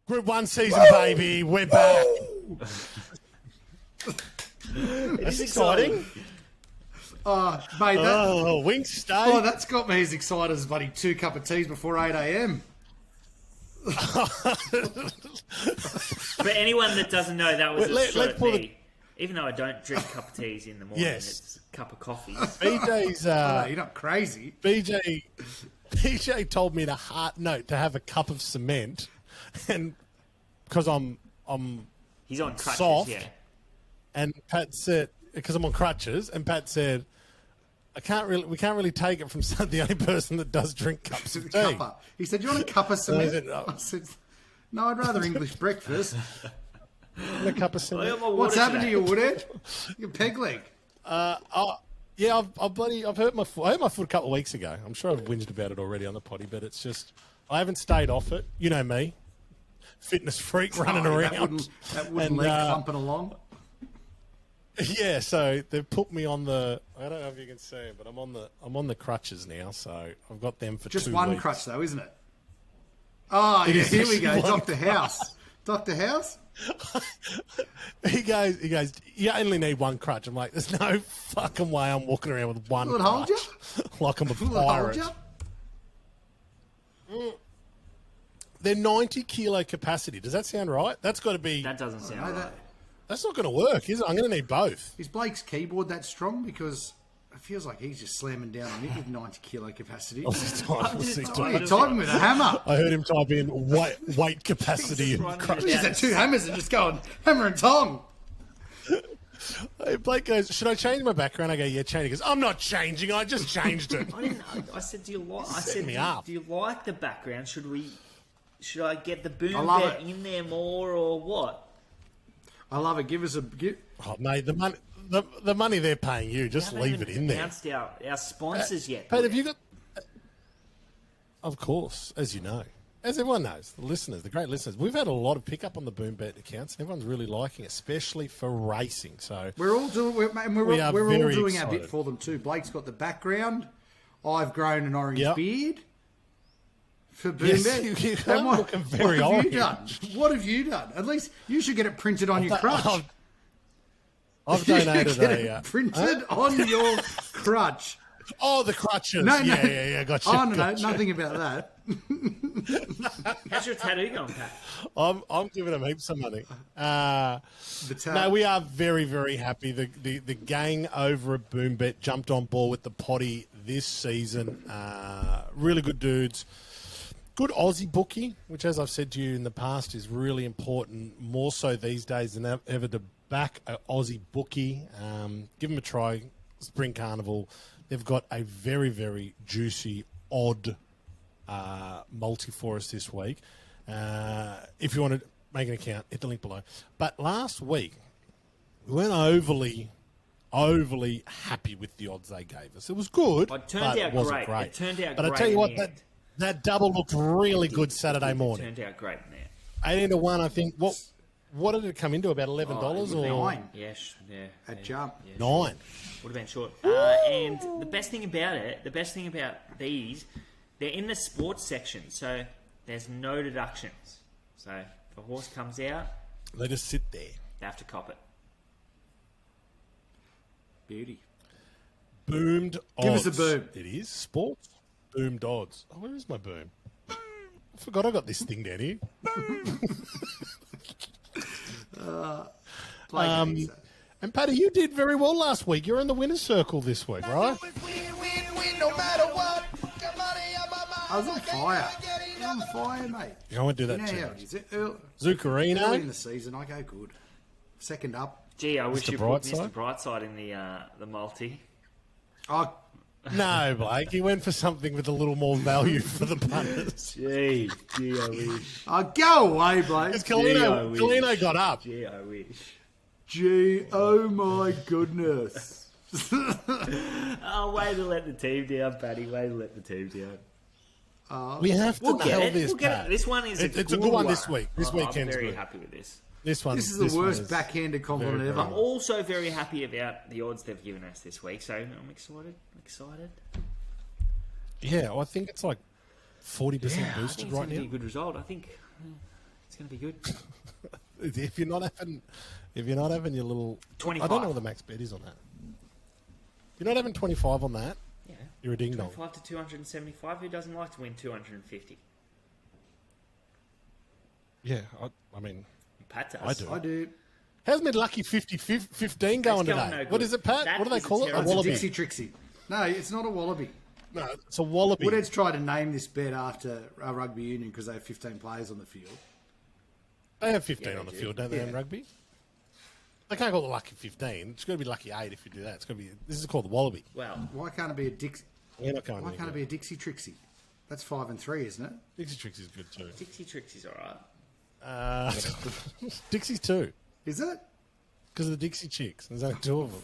Group 1 season, baby. We're back. That's exciting. Oh, mate, Winx stay. Oh, that's got me as excited as bloody 2 cup of teas before 8 a.m. For anyone that doesn't know, that was a shot at me. Even though I don't drink cup of teas in the morning, it's a cup of coffee. BJ's. You're not crazy. BJ told me to have a cup of cement, and because he's on crutches, soft, yeah. And Pat said because I'm on crutches, and Pat said we can't really take it from the only person that does drink cups of tea. Cuppa. He said, "Do you want a cup of cement?" I said, "No, I'd rather English breakfast." A cup of cement. What's happened to you, Woodhead? Your peg leg. Yeah, I've hurt my foot. I hurt my foot a couple of weeks ago. I'm sure I've whinged about it already on the potty, but it's just I haven't stayed off it. You know me, fitness freak running around. That wooden leg clumping along. Yeah, so they've put me on the. I don't know if you can see it, but I'm on the crutches now. So I've got them for just 2 one weeks. crutch though, isn't it? Oh yeah, here we go, Dr. House. Dr. House. He goes. You only need one crutch. I'm like, there's no fucking way I'm walking around with one. Will it crutch. hold you? Like I'm a Will pirate. it hold you? They're 90 kilo capacity. Does that sound right? That's got to be. That doesn't sound right. That's not going to work, is it? I'm going to need both. Is Blake's keyboard that strong? Because it feels like he's just slamming down on it with 90 kilo capacity. He's typing with a hammer. I heard him type in weight capacity and crutch. He's had 2 hammers and just going hammer and tong. Hey, Blake goes, should I change my background? I go, yeah, change it. He goes, I'm not changing. I just changed it. I didn't know. I said, do you like the background? Should I get the boom bed in there more or what? I love it. Give us a... Oh, mate, the money they're paying you, just leave it in there. Announced our sponsors yet. But have you got... Of course, as you know. As everyone knows, the listeners, the great listeners, we've had a lot of pickup on the Boom Bet accounts. And everyone's really liking it, especially for racing. So we're all doing excited. Our bit for them too. Blake's got the background. I've grown an orange beard for Boom Bet. I'm looking very orange. What have you done? At least you should get it printed on your crutch. I've donated a printed on your crutch. Oh, the crutches. No. Yeah, gotcha. Oh, no, nothing about that. How's your tattoo going, Pat? I'm giving them heaps of money. No, we are very, very happy. The gang over at BoomBet jumped on board with the potty this season. Really good dudes. Good Aussie bookie, which, as I've said to you in the past, is really important, more so these days than ever, to back an Aussie bookie. Give them a try. Spring Carnival. They've got a very, very juicy, odd multi for us this week. If you want to make an account, hit the link below. But last week, we weren't overly happy with the odds they gave us. It was good, It turned out great. It turned out but great. I tell you what, that double looked really good Saturday morning. It turned out great in there. 18-1, I think. What did it come into? About $11 or 9? Yes, yeah. At jump. Yeah, 9. Would have been short. And the best thing about these, they're in the sports section, so there's no deductions. So if a horse comes out, They just sit there. they have to cop it. Beauty. Boomed odds. Give us a boom. It is sports. Boomed odds. Oh, where is my boom? I forgot I got this thing down here. And Paddy, you did very well last week. You're in the winner's circle this week, right? I was on fire. I'm on fire, mate. I won't do that You know too how much. it is. Early Zuccarino. in the season, I go good. Second up. Gee, I wish Mr. you put Brightside? Mr. Brightside in the multi. Oh, No, Blake. He went for something with a little more value for the punters. Gee, I wish. go away, Blake. Because Colino got up. Gee, I wish. Gee, oh my goodness. Oh, way to let the team down, Paddy. Way to let the team down. We have to We'll get nail it. this, We'll get Pat. it. This one is It's a good one this week. This I'm weekend's very good. happy with this. This This is the worst backhanded compliment very, ever. I'm also very happy about the odds they've given us this week, so I'm excited. Yeah, well, I think it's like 40% I think boosted it's right going to be a now. good result. I think it's going to be good. If you're not having your little 25. I don't know what the max bet is on that. If you're not having 25 on that, Yeah. you're a ding dong. 25 to 275. Who doesn't like to win 250? Yeah, I mean, Pat does. I do. I do. How's my lucky 15 going It's going today? no good. What is it, Pat? That What do they is a call it? A terrible- It's a wallaby. Dixie Trixie. No, it's not a wallaby. No, it's a wallaby. Woodhead's tried to name this bet after a rugby union because they have 15 players on the field. They have 15 Yeah, on the they field, do. don't they, Yeah. in rugby? They can't call it lucky 15. It's got to be lucky 8 if you do that. It's got to be. This is called the wallaby. Well, Why can't it be a Dixie? We're not going Why there can't it yet. be a Dixie Trixie? That's 5 and 3, isn't it? Dixie Tricks is good too. Dixie Trixie's all right. Dixie's 2 Is it? because of the Dixie Chicks. There's only 2 of them.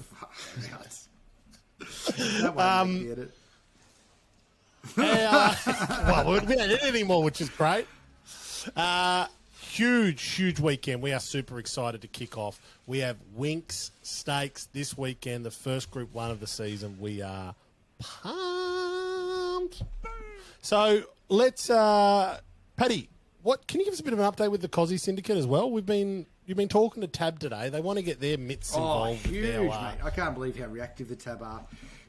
Nuts. That won't make me edit. Well, we don't need any more, which is great. Huge weekend. We are super excited to kick off. We have Winx Stakes this weekend, the first Group 1 of the season. We are pumped. So let's, Paddy, what can you give us a bit of an update with the Cozzy Syndicate as well? You've been talking to Tab today. They want to get their mitts involved. Huge, with mate. I can't believe how reactive the Tab are.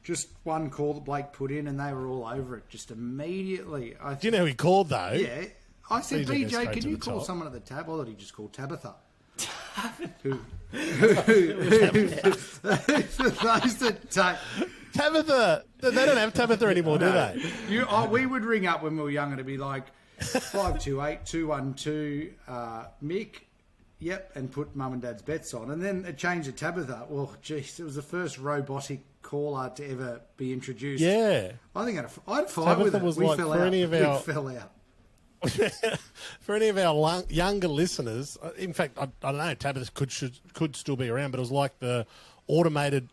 Just one call that Blake put in and they were all over it just immediately. Do you know who he called though? Yeah. I said, BJ goes BJ, straight can to you the call top. someone at the Tab? Or did he just call Tabitha? Who those that take... Tabitha. They don't have Tabitha anymore, do they? We would ring up when we were young and it'd be like 528-212 Mick, yep, and put mum and dad's bets on. And then it changed to Tabitha. Well, geez, it was the first robotic caller to ever be introduced. Yeah. I think I'd fight Tabitha with it. was We like fell for out. any of We our- fell out. For any of our younger listeners, in fact, I don't know, Tabitha could still be around, but it was like the automated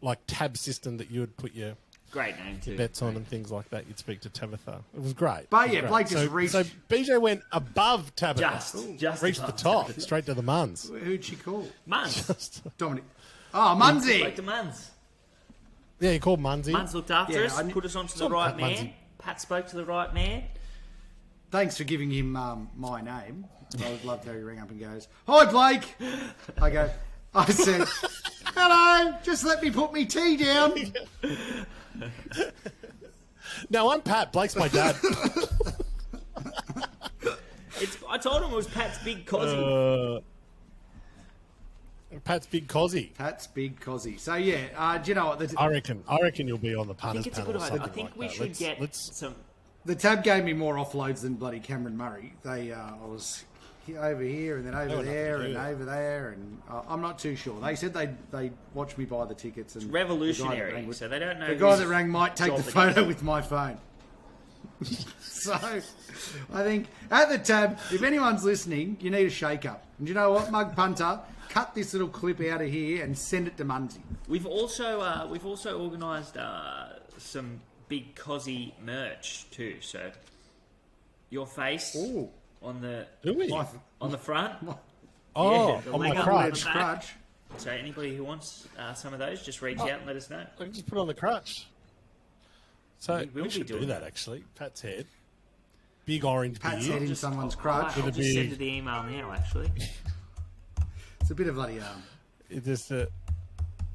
like tab system that you would put your Great name too. bets on and things like that. You'd speak to Tabitha. It was great. But It was yeah, great. Blake just reached- So BJ went above Tabitha. Just reached the above top, Tabitha. straight to the Muns. Who'd she call? Muns. Dominic. Oh, Munsey. Like the Muns. Yeah, he called Munsey. Muns looked after Yeah, us, put us onto the Some right Pat man. Munsey. Pat spoke to the right man. Thanks for giving him my name. I would love to have you ring up and goes, "Hi, Blake." I said, "Hello, just let me put me tea down." No, I'm Pat. Blake's my dad. I told him it was Pat's big cosy. Pat's big cozzy. Pat's big cozzy. So yeah, do you know what? I reckon you'll be on the I punters think it's a panel. good or idea. I something think like we that. should get let's some. The Tab gave me more offloads than bloody Cameron Murray. I was over here and then over nothing there to do and with it. over there, and I'm not too sure. They said they watched me buy the tickets. And Revolutionary, so they don't know. The guy whose that rang might take job the it photo is. with my phone. So, I think at the Tab, if anyone's listening, you need a shake-up. And you know what, Mug Punter, cut this little clip out of here and send it to Munsey. We've also organised some big cosy merch too. So your face Ooh. on the do we? on the front. Oh, Yeah, the on my leg up crutch. on the back. Crutch. So anybody who wants some of those, just reach out and let us know. I can just put it on the crutch. So We will we be should do doing that actually. Pat's head, big orange Pat's beard. head in someone's crutch. I'll With a just send beard. you the email now. Actually, It's a bit of bloody It just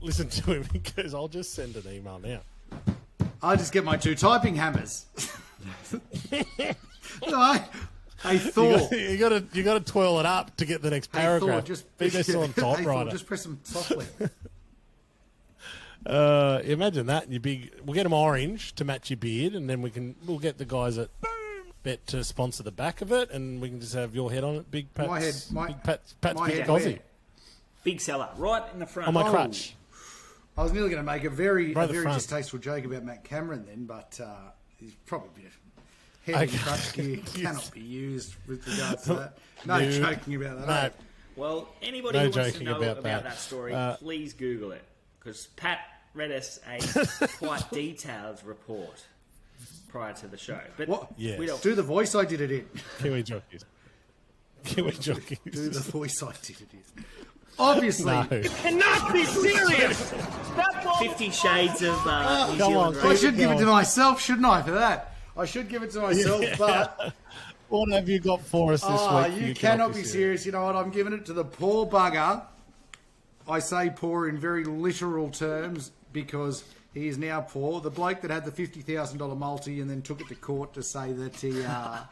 listen to him because I'll just send an email now. I'll just get my 2 typing hammers. No, I thought. You got to twirl it up to get the next paragraph. Be this on typewriter. Just press them softly. Imagine that. We'll get them orange to match your beard, and then we'll get the guys at Bet to sponsor the back of it, and we can just have your head on it. Big Pat's, big Pat's my big head Aussie where? big seller right in the front. on my Oh. crutch. I was nearly going to make a very Right at the front. distasteful joke about Matt Cameron then, but he's probably a bit of head Okay. and crutch gear cannot be used with regards to that. No No. joking about that. No. eh? Well, anybody No who wants to joking know about about that. that story, Uh, please Google it because Pat read us a quite detailed report prior to the show. But What? Yes. we don't. Do the voice I did it in. Kiwi jockeys. Kiwi jockeys. Do the voice I did it in. Obviously. No. Cannot be serious! 50 Shades of New Come Zealand. on, I Road. should give it to myself, shouldn't I, for that? I should give it to myself, but What have you got for us this week? You cannot be serious. You know what? I'm giving it to the poor bugger. I say poor in very literal terms because he is now poor. The bloke that had the $50,000 multi and then took it to court to say that he... I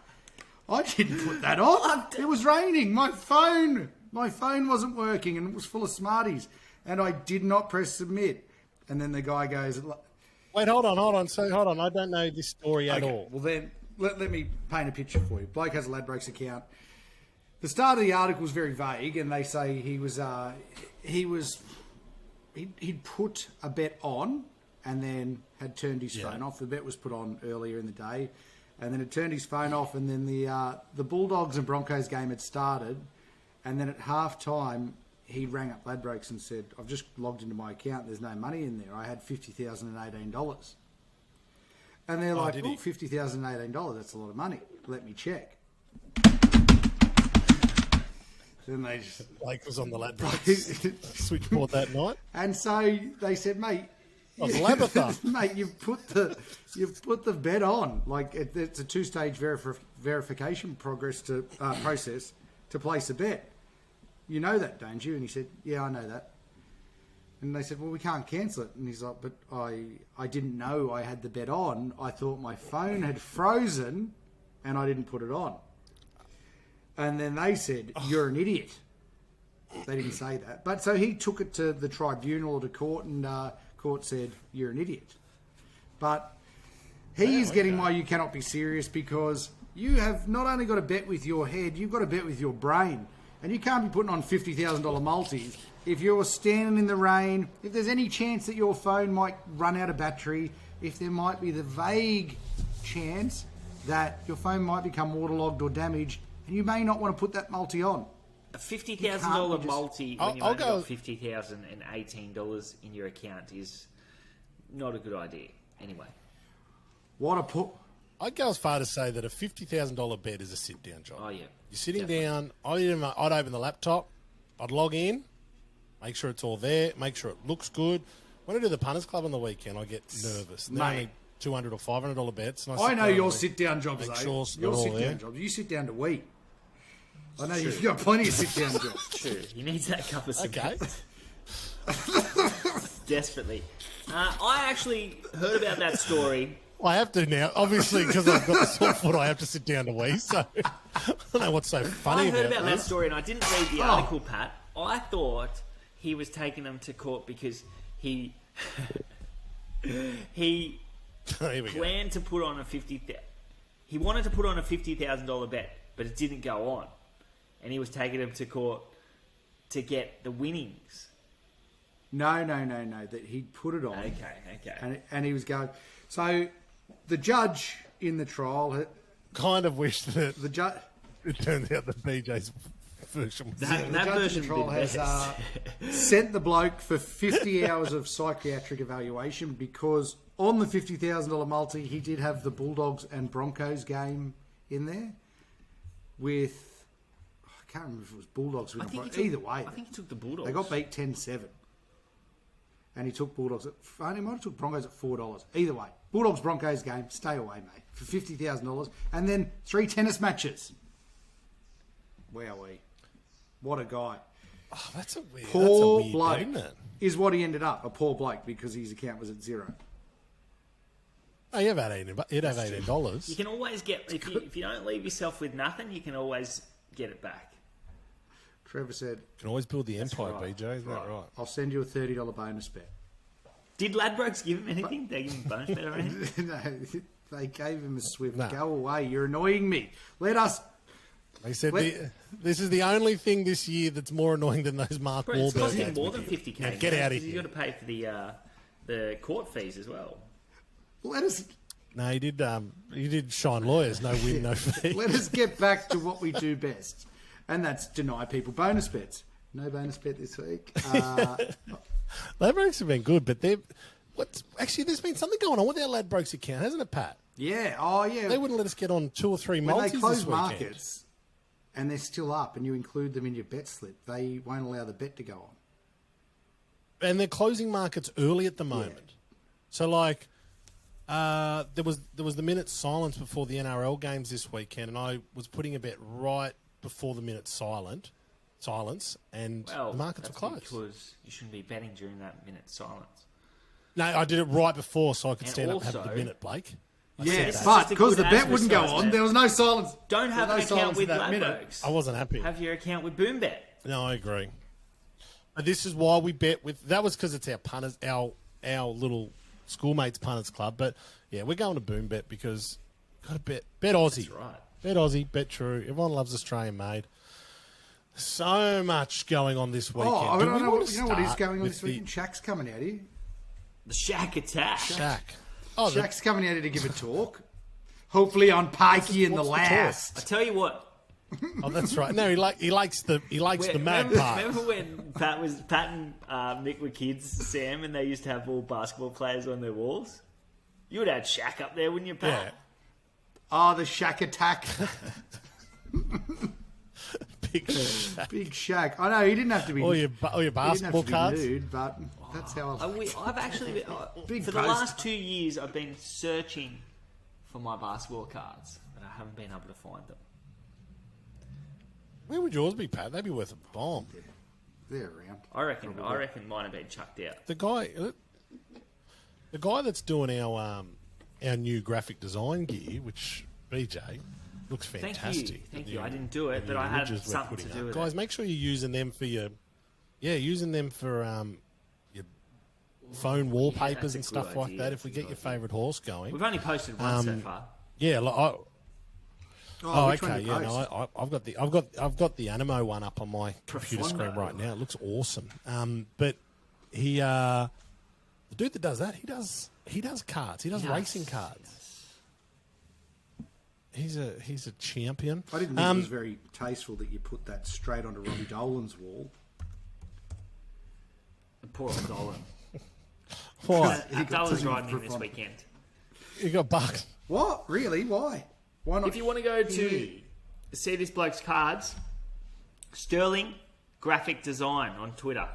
didn't put that on. It was raining. My phone wasn't working and it was full of Smarties. And I did not press submit. And then the guy goes... Wait, hold on. So, hold on. I don't know this story at all. Well, then, let me paint a picture for you. Bloke has a Ladbrokes account. The start of the article was very vague, and they say he'd put a bet on and then had turned his phone off. The bet was put on earlier in the day, and then had turned his phone off, and then the Bulldogs and Broncos game had started, and then at half-time, he rang up Ladbrokes and said, I've just logged into my account, there's no money in there. I had $50,018. And they're like, $50,018, that's a lot of money. Let me check. Then they just... Blake was on the Ladbrokes switchboard that night. And so they said, mate... mate, you've put the bet on. Like, it's a two-stage verification process to place a bet. You know that, don't you? And he said, yeah, I know that. And they said, well, we can't cancel it. And he's like, but I didn't know I had the bet on. I thought my phone had frozen and I didn't put it on. And then they said, you're an idiot. They didn't say that. But so he took it to the tribunal or to court and court said, you're an idiot. But he is getting why you cannot be serious because you have not only got to bet with your head, you've got to bet with your brain. And you can't be putting on $50,000 multis if you're standing in the rain, if there's any chance that your phone might run out of battery, if there might be the vague chance that your phone might become waterlogged or damaged, and you may not want to put that multi on. A $50,000 multi when you've only got $50,018 in your account is not a good idea. Anyway. I'd go as far to say that a $50,000 bet is a sit-down job. Oh, yeah. You're sitting down. I'd open the laptop. I'd log in. Make sure it's all there. Make sure it looks good. When I do the Punters Club on the weekend, I get nervous. They're only $200 or $500 bets. And I know your sit-down jobs, make though. Sure your sit-down jobs. You sit down to eat. I know you've got plenty of sit-down jobs. True. He needs that cup of soup. Okay. Desperately. I actually heard about that story. I have to now, obviously, because I've got the sore foot. I have to sit down to wee. So I don't know what's so funny. I heard about that story, and I didn't read the article, Pat. I thought he was taking them to court because he planned to put on a he wanted to put on a $50,000 bet, but it didn't go on, and he was taking them to court to get the winnings. No. That he'd put it on. Okay. And he was going. So the judge in the trial kind of wished that the judge. It turns out that BJ's version was the judge in the trial has sent the bloke for 50 hours of psychiatric evaluation because on the $50,000 multi he did have the Bulldogs and Broncos game in there with I can't remember if it was Bulldogs. Either way, I think he took the Bulldogs. They got beat 10-7. And he took Bulldogs he might have took Broncos at $4. Either way, Bulldogs Broncos game, stay away, mate, for $50,000, and then 3 tennis matches. Wowee, what a guy! Oh, that's a weird. Poor that's a weird bloke thing, isn't it? Is what he ended up, a poor bloke, because his account was at zero. Oh, you'd have $18. You can always get if you don't leave yourself with nothing, you can always get it back. Trevor said... You can always build the empire, right. BJ. Isn't that right? I'll send you a $30 bonus bet. Did Ladbrokes give him anything? They give him a bonus bet or anything? No, they gave him a swift. No. Go away. You're annoying me. Let us... They said this is the only thing this year that's more annoying than those Mark Wahlberg. It's costing more than $50,000. Now get out of here. You've got to pay for the court fees as well. Let us... No, he did shine lawyers. No win, no fee. Let us get back to what we do best. And that's deny people bonus bets. No bonus bet this week. Ladbrokes have been good, but actually there's been something going on with our Ladbrokes account, hasn't it, Pat? Yeah. Oh, yeah. They wouldn't let us get on 2 or 3 multis when they close this weekend. markets and they're still up and you include them in your bet slip, they won't allow the bet to go on. And they're closing markets early at the moment. Yeah. So, like, There was the minute silence before the NRL games this weekend, and I was putting a bet right before the minute silence, and the markets were closed. Because you shouldn't be betting during that minute silence. No, I did it right before so I could stand up and have the minute, Blake. Yes, but because the bet wouldn't go on, there was no silence. Don't have an account with Ladbrokes. I wasn't happy. Have your account with BoomBet. No, I agree. But this is why we bet with... That was because it's our punters, our little schoolmates punters club. But, yeah, we're going to BoomBet because got to bet Aussie. That's right. Bet Aussie, bet true. Everyone loves Australian made. So much going on this weekend. Oh, I don't know what is going on this weekend. Shaq's coming out here. The Shaq attack. Shaq. Shaq's coming out here to give a talk. Hopefully on Pikey in the last. I tell you what. Oh, that's right. No, he likes the mad part. Remember when Pat and Mick were kids, Sam, and they used to have all basketball players on their walls? You would have had Shaq up there, wouldn't you, Pat? Yeah. Oh, the Shaq attack. Big Shaq. Big Shaq. I know he didn't have to be. All your basketball cards. Nude, but that's how. I've actually been, for the last 2 years, I've been searching for my basketball cards, but I haven't been able to find them. Where would yours be, Pat? They'd be worth a bomb. They're around. I reckon mine have been chucked out. The guy that's doing our new graphic design gear, which BJ looks fantastic. Thank you. I didn't do it, but I had something to do with it. Guys, make sure you're using them for your phone wallpapers and stuff like that. If we get your favourite horse going, we've only posted one so far. Yeah. Okay. Yeah. Post? No, I've got the Anamoe one up on my computer screen right now. It looks awesome. But the dude that does that, he does cards. He does racing cards. He's a champion. I didn't think it was very tasteful that you put that straight onto Robbie Dolan's wall. Poor old Dolan. Why? Dolan's riding in this weekend. You got bucked. What? Really? Why? Why not? If you want to go to see this bloke's cards, Sterling Graphic Design on Twitter.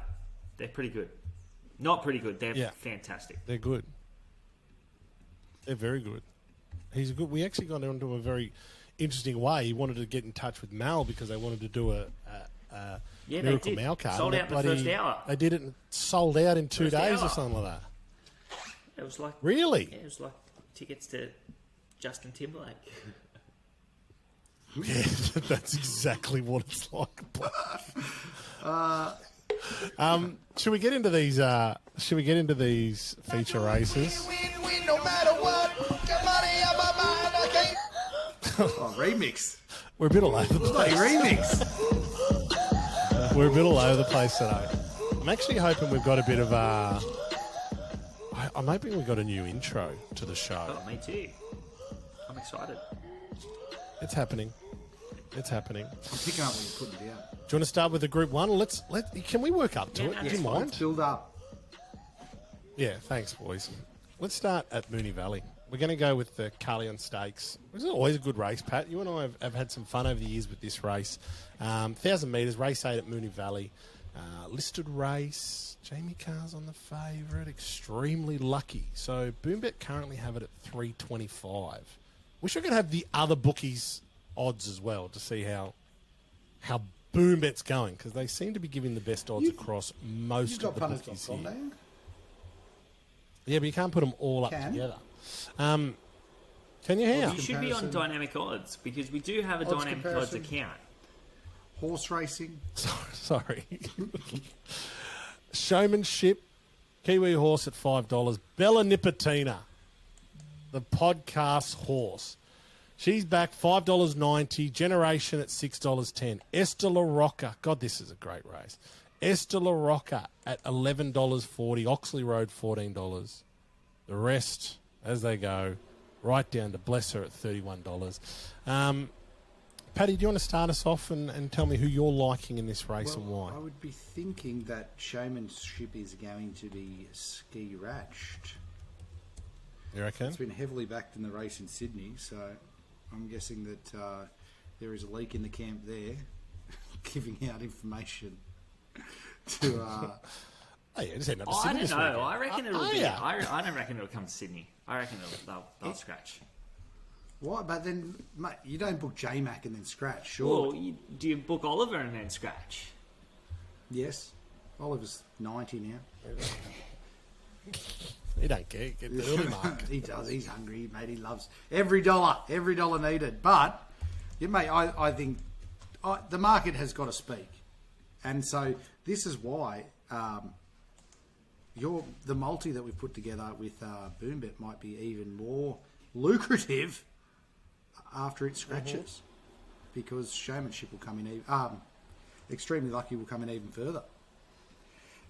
They're pretty good. Not pretty good. They're fantastic. They're good. They're very good. He's good. We actually got into a very interesting way. He wanted to get in touch with Mal because they wanted to do a Miracle Mal card. Sold out the first hour. They did it and sold out in 2 days or something like that. It was like really. Yeah, it was like tickets to Justin Timberlake. Yeah, that's exactly what it's like. Should we get into these? Should we get into these feature races? No matter what, get money out my mind, I can't. Oh, remix. We're a bit all over the place. Remix. We're a bit all over the place today. I'm actually hoping we've got a bit of I'm hoping we've got a new intro to the show. Oh, me too. I'm excited. It's happening. It's happening. I'm picking up when you're putting it out. Do you want to start with the group one? Can we work up to it? Do you mind? Let's build up. Yeah, thanks, boys. Let's start at Moonee Valley. We're going to go with the Carleon Stakes. This is always a good race, Pat. You and I have had some fun over the years with this race. 1,000 metres, race 8 at Moonee Valley. Listed race. Jamie Carr's on the favourite. Extremely lucky. So BoomBet currently have it at 325. Wish I could have the other bookies' odds as well to see how BoomBet's going, because they seem to be giving the best odds across most of the bookies here. Yeah, but you can't put them all up together. Can you? How? You should be on Dynamic Odds, because we do have a Dynamic Odds account. Horse racing. Sorry. Showmanship. Kiwi horse at $5. Bella Nipotina, the podcast horse. She's back, $5.90. Generation at $6.10. Esther La Rocca. God, this is a great race. Esther La Rocca at $11.40. Oxley Road, $14. The rest, as they go, right down to Bless Her at $31. Paddy, do you want to start us off and tell me who you're liking in this race and why? I would be thinking that Showmanship is going to be Ski Ratched. You reckon? It's been heavily backed in the race in Sydney, so I'm guessing that there is a leak in the camp there, giving out information to. Oh, yeah, just heading up to I Sydney don't this know. weekend. I reckon it'll Oh, be. yeah. I don't reckon it'll come to Sydney. I reckon they'll scratch. Why? But then, mate, you don't book J-Mac and then scratch, sure. Well, do you book Oliver and then scratch? Yes. Oliver's 90 now. He don't care. Get the early mark. He does. He's hungry, mate. He loves every dollar needed. But, yeah, mate, I think the market has got to speak. And so this is why the multi that we've put together with Boombet might be even more lucrative after it scratches, because showmanship will come in even extremely lucky will come in even further.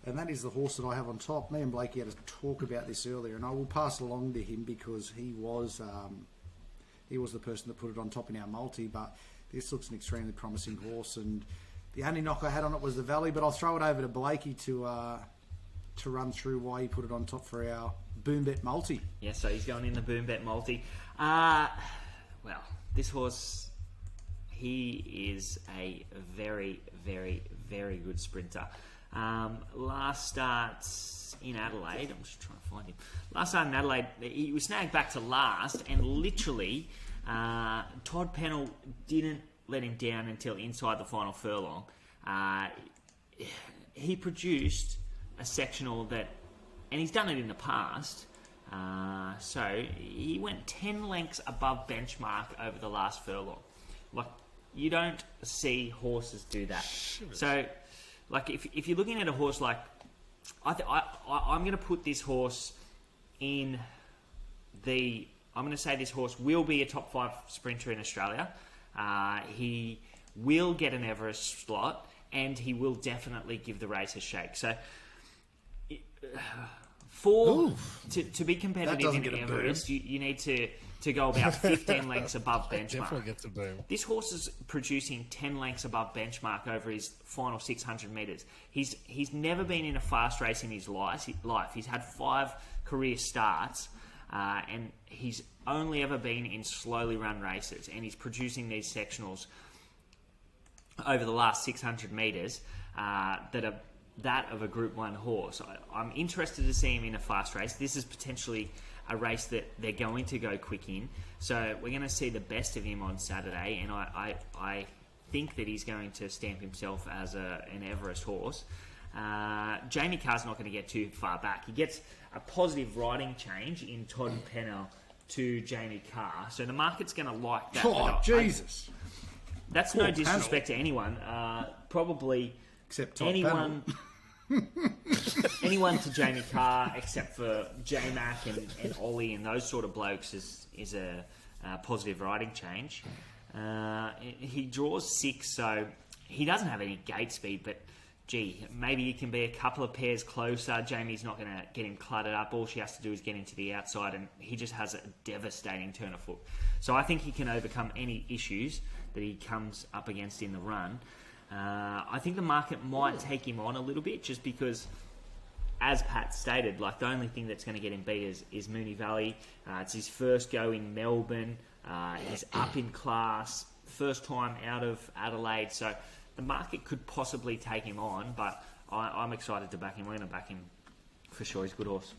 And that is the horse that I have on top. Me and Blakey had a talk about this earlier, and I will pass it along to him because he was the person that put it on top in our multi. But this looks an extremely promising horse, and the only knock I had on it was the Valley. But I'll throw it over to Blakey to run through why he put it on top for our Boombet multi. Yeah, so he's going in the Boombet multi. Well, this horse, he is a very, very, very good sprinter. Last start in Adelaide, I'm just trying to find him. Last start in Adelaide, he was snagged back to last, and literally, Todd Pennell didn't let him down until inside the final furlong. He produced a sectional that, and he's done it in the past, so he went 10 lengths above benchmark over the last furlong. Like, you don't see horses do that. So, like, if you're looking at a horse like, I'm going to put this horse in I'm going to say this horse will be a top 5 sprinter in Australia. He will get an Everest slot, and he will definitely give the race a shake. So, to be competitive in Everest, you need to go about 15 lengths above benchmark. Definitely gets a boom. This horse is producing 10 lengths above benchmark over his final 600 metres. He's never been in a fast race in his life. He's had 5 career starts, and he's only ever been in slowly run races, and he's producing these sectionals over the last 600 metres that are that of a Group 1 horse. I'm interested to see him in a fast race. This is potentially a race that they're going to go quick in. So we're going to see the best of him on Saturday, and I think that he's going to stamp himself as an Everest horse. Jamie Carr's not going to get too far back. He gets a positive riding change in Todd Pennell to Jamie Carr. So the market's going to like that. Oh, Jesus. That's no disrespect to anyone. Probably except Todd anyone... anyone to Jamie Carr except for J-Mac and Ollie and those sort of blokes is a positive riding change. He draws 6, so he doesn't have any gate speed, but gee, maybe he can be a couple of pairs closer. Jamie's not going to get him cluttered up. All she has to do is get into the outside, and he just has a devastating turn of foot. So I think he can overcome any issues that he comes up against in the run. I think the market might take him on a little bit, just because, as Pat stated, like, the only thing that's going to get him beat is Moonee Valley. It's his first go in Melbourne. He's up in class, first time out of Adelaide. So the market could possibly take him on, but I'm excited to back him. We're going to back him for sure. He's a good horse.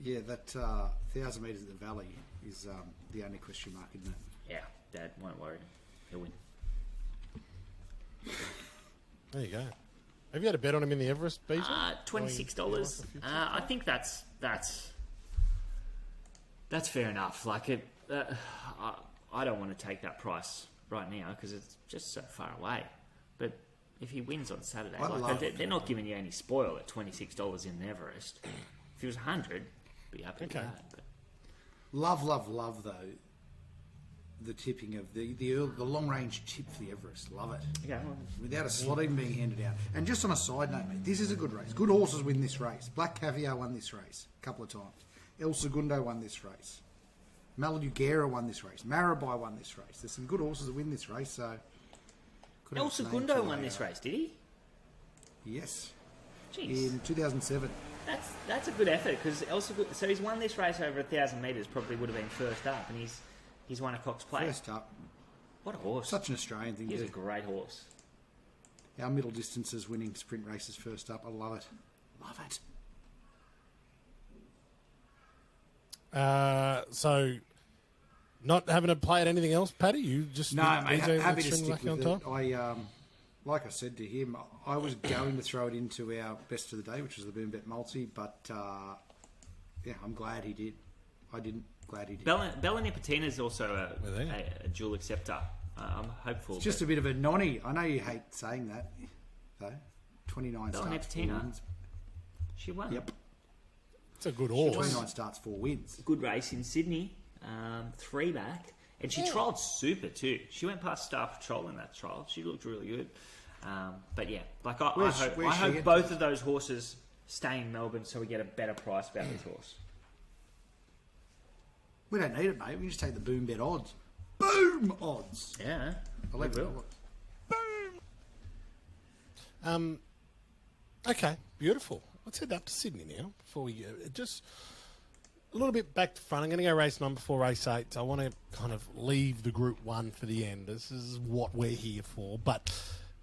Yeah, that 1,000 metres at the Valley is the only question mark, isn't it? Yeah, Dad, won't worry. He'll win. There you go. Have you had a bet on him in the Everest, BJ? $26. I think that's fair enough. Like, I don't want to take that price right now because it's just so far away. But if he wins on Saturday, they're not giving you any spoil at $26 in Everest. If he was 100, be happy with that. But. Love though. The tipping of the long range tip for the Everest. Love it. Okay. Without a slot even being handed out. And just on a side note, mate, this is a good race. Good horses win this race. Black Caviar won this race a couple of times. El Segundo won this race. Maladugera won this race. Marabai won this race. There's some good horses that win this race. So El Segundo won this race, did he? Yes. Jeez. In 2007. That's a good effort, because El Segundo. So he's won this race over 1,000 metres. Probably would have been first up, and He's won a Cox Plate. First up. What a horse. Such an Australian thing. He's a great horse. our middle distances winning sprint races first up. I love it. Love it. So, not having to play at anything else, Paddy? You just No, mate, happy to string stick lucky with on it. top? Like I said to him, I was going to throw it into our best of the day, which is the Boom Bet Multi, but I'm glad he did. I didn't. Glad he did. Bella Nipotina is also a dual acceptor. I'm hopeful. It's just a bit of a nonny. I know you hate saying that, though. 29 Bella starts, 4 Nipotina. wins. She won. Yep. It's a good horse. 29 starts, 4 wins. Good race in Sydney, 3 back. And she trialled super too. She went past Star Patrol in that trial. She looked really good. But yeah, like I hope both of those horses stay in Melbourne so we get a better price about this horse. We don't need it, mate. We can just take the Boom Bet odds. Boom odds. Yeah, $11. Boom. Okay, beautiful. Let's head up to Sydney now before we just a little bit back to front. I'm going to go race 9 before race 8. I want to kind of leave the Group 1 for the end. This is what we're here for. But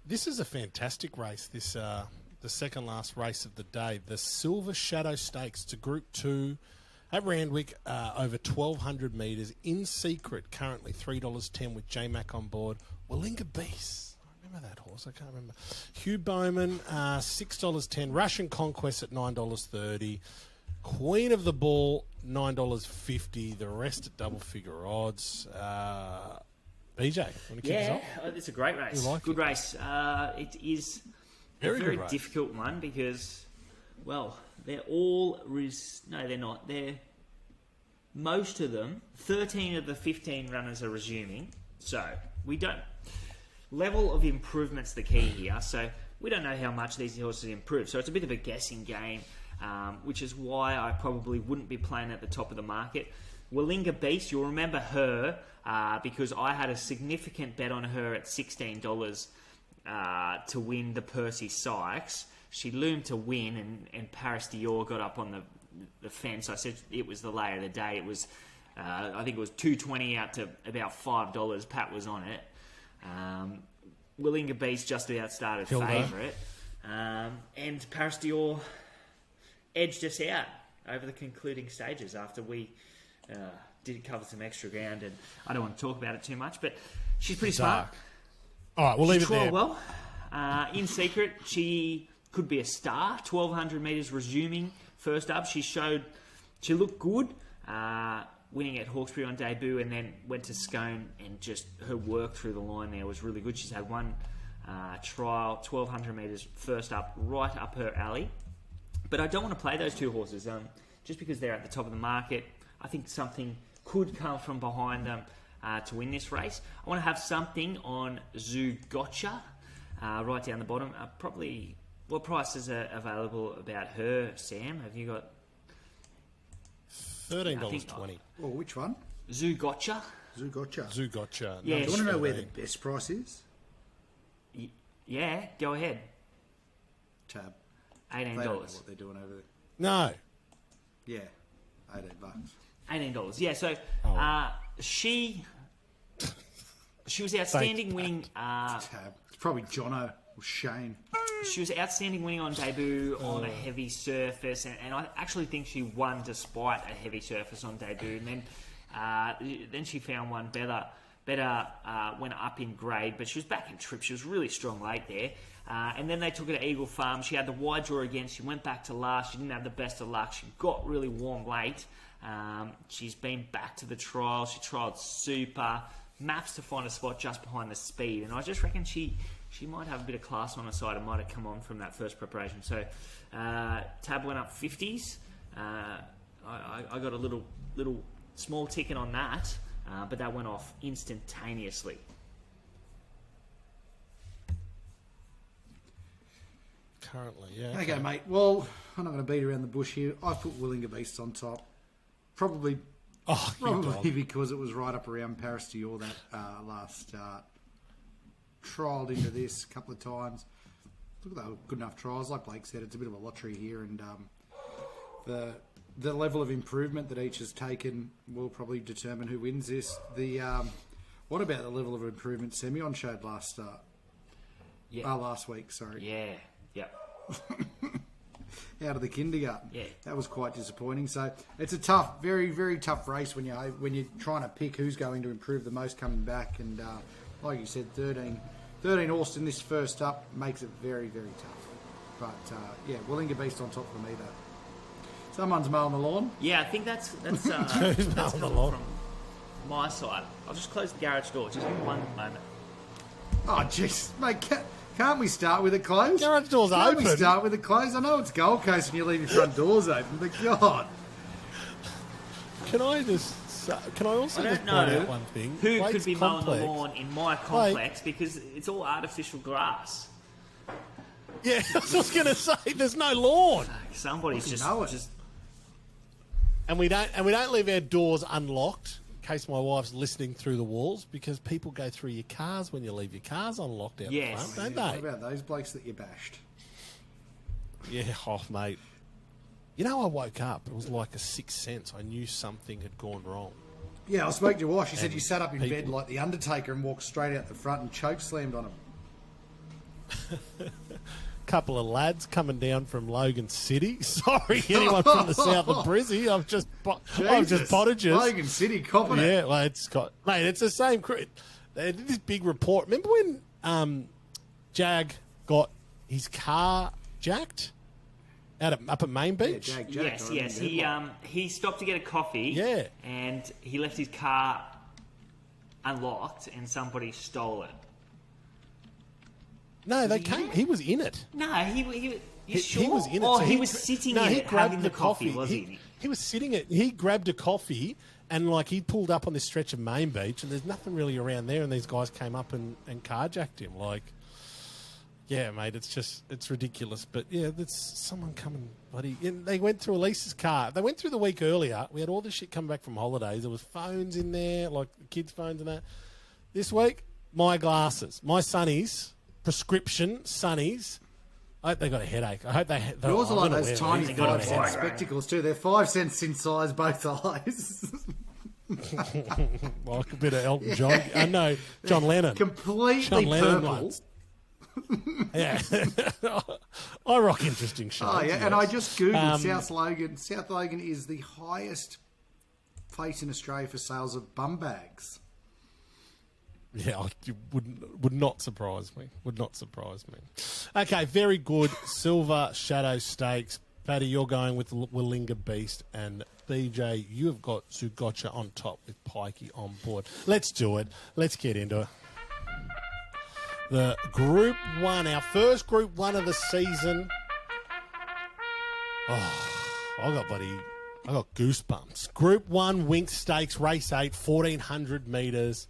this is a fantastic race. This the second last race of the day, the Silver Shadow Stakes to Group 2 at Randwick, over 1,200 metres. In secret, currently $3.10 with J-Mac on board. Willinga Beast. I remember that horse. I can't remember. Hugh Bowman, $6.10. Russian Conquest at $9.30. Queen of the Ball, $9.50. The rest at double figure odds. BJ, want to kick us off? It's a great race. Like Good race. It is a very difficult one because, well, they're all... No, they're not. Most of them, 13 of the 15 runners are resuming. So, we don't... Level of improvement's the key here. So, we don't know how much these horses improve. So, it's a bit of a guessing game, which is why I probably wouldn't be playing at the top of the market. Willinga Beast, you'll remember her because I had a significant bet on her at $16 to win the Percy Sykes. She loomed to win, and Paris Dior got up on the fence. I said it was the lay of the day. It was, I think it was $2.20 out to about $5. Pat was on it. Willinga Beast just about started favourite. And Paris Dior edged us out over the concluding stages after we did cover some extra ground, and I don't want to talk about it too much, but she's pretty smart. All right, we'll leave it there. Well, in secret, she could be a star. 1,200 metres resuming first up. She looked good, winning at Hawkesbury on debut, and then went to Scone, and just her work through the line there was really good. She's had one trial, 1,200 metres first up, right up her alley. But I don't want to play those two horses just because they're at the top of the market. I think something could come from behind them to win this race. I want to have something on Zoo Gotcha right down the bottom. Probably, what prices are available about her, Sam? Have you got? $13.20. Well, which one? Zoo Gotcha. Zoo Gotcha. Zoo Gotcha. Yeah. Do you want to know where the best price is? Yeah, go ahead. Tab. $18. They don't know what they're doing over there. No. Yeah, $18. $18. Yeah, so she was outstanding winning. Tab. It's probably Jono or Shane. She was outstanding winning on debut on a heavy surface, and I actually think she won despite a heavy surface on debut. And then she found one better went up in grade, but she was back in trip. She was really strong late there. And then they took her to Eagle Farm. She had the wide draw again. She went back to last. She didn't have the best of luck. She got really warm late. She's been back to the trial. She trialled super. Maps to find a spot just behind the speed. And I just reckon she might have a bit of class on her side and might have come on from that first preparation. So Tab went up 50s. I got a little small ticket on that, but that went off instantaneously. Currently, yeah. Okay, mate. Well, I'm not going to beat around the bush here. I've put Willinga Beast on top. Probably because it was right up around Paris Dior that last start. Trialled into this a couple of times. Look, they were good enough trials. Like Blake said, it's a bit of a lottery here, and the level of improvement that each has taken will probably determine who wins this. What about the level of improvement Semyon showed last start? last week, sorry. Yeah, yep. Out of the kindergarten. Yeah. That was quite disappointing. So it's a tough, very, very tough race when you're trying to pick who's going to improve the most coming back. And like you said, 13 horse in this first up makes it very, very tough. But Willinga Beast on top for me though. Someone's mowing the lawn. Yeah, I think that's Who's coming mowing the lawn? from my side. I'll just close the garage door just in one moment. Oh, jeez, mate, can't we start with it closed? Garage door's Can't open. we start with it closed? I know it's Gold Coast and you leave your front doors open, but God. Can I also just point out one thing? Who Blake's could be mowing complex. the lawn in my complex because it's all artificial grass. Yeah, I was just going to say there's no lawn, Somebody's just know it. and we don't leave our doors unlocked in case my wife's listening through the walls because people go through your cars when you leave your cars unlocked out Yes. the front, What don't they? about those blokes that you bashed? Yeah, mate. You know, I woke up. It was like a sixth sense. I knew something had gone wrong. Yeah, I spoke to your wife. She said And you sat up in people- bed like the Undertaker and walked straight out the front and choke slammed on him. Couple of lads coming down from Logan City. Sorry, anyone from the south of Brizzy. I've just potted you. Logan City copping it. Yeah, well, it's the same crew. They did this big report. Remember when Jag got his car jacked up at Main Beach? Yeah, Jag, Yes, I yes. remember. He stopped to get a coffee. Yeah. And he left his car unlocked, and somebody stole it. No, they came. He was in it. No, he sure? He was in it. Oh, So he was sitting in he it, grabbed having the coffee, was he? He was sitting it. He grabbed a coffee and he pulled up on this stretch of Main Beach and there's nothing really around there and these guys came up and carjacked him. Yeah, mate, it's ridiculous. But yeah, there's someone coming bloody. They went through Elise's car. They went through the week earlier. We had all this shit coming back from holidays. There was phones in there, like the kids' phones and that. This week, my glasses, my sunnies. Prescription sunnies. I hope they got a headache. I hope they. Yours are like those tiny They got a 5-cent migraine. spectacles too. They're 5 cents in size, both eyes. Like a bit of Elton John. No, John Lennon. Completely John Lennon purple. ones. Yeah. I rock interesting shades. Oh yeah, yes. and I just googled South Logan. South Logan is the highest place in Australia for sales of bum bags. Yeah, it would not surprise me. Would not surprise me. Okay, very good. Silver Shadow Stakes. Paddy, you're going with Willinga Beast, and BJ, you have got Sugotcha on top with Pikey on board. Let's do it. Let's get into it. The Group 1, our first Group 1 of the season. Oh, I got goosebumps. Group 1 Winx Stakes, Race 8, 1,400 metres.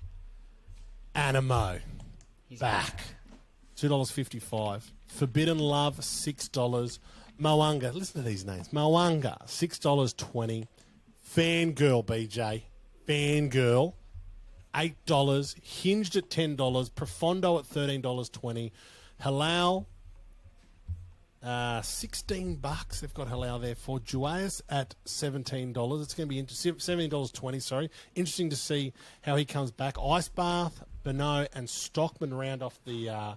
Anamoe. Back. $2.55. Forbidden Love, $6. Moanga. Listen to these names. Moanga, $6.20. Fangirl, BJ. Fangirl, $8. Hinged at $10. Profondo at $13.20. Halal, $16. They've got Halal there for Juaeus at $17. It's going to be interesting. $17.20. Sorry. Interesting to see how he comes back. Ice Bath, Bonneau, and Stockman round off the